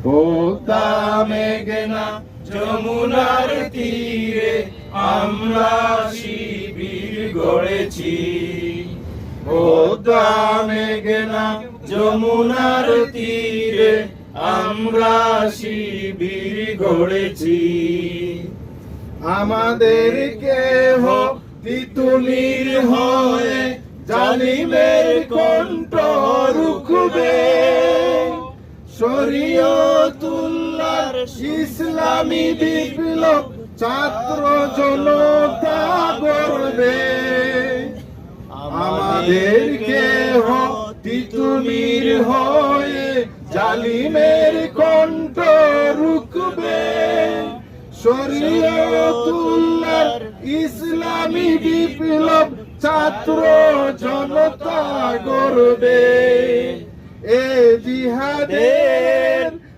পদ্মা মেঘনা যমুনার তীরে আমরা শিবির গড়েছি। পদ্মা মেঘনা যমুনার তীরে আমরা শিবির গড়েছি। আমাদের কেহ তিতুমির হয়ে জালিমের কণ্ঠ রুখবে। শরীয়তুল্লাহর ইসলামী বিপ্লব ছাত্র জনতা গড়বে। আমাদের কেহ তিতুমির হয়ে জালিমের কণ্ঠ রুখবে। শরীয়তুল্লাহর ইসলামী বিপ্লব ছাত্র জনতা গড়বে। এ জিহাদের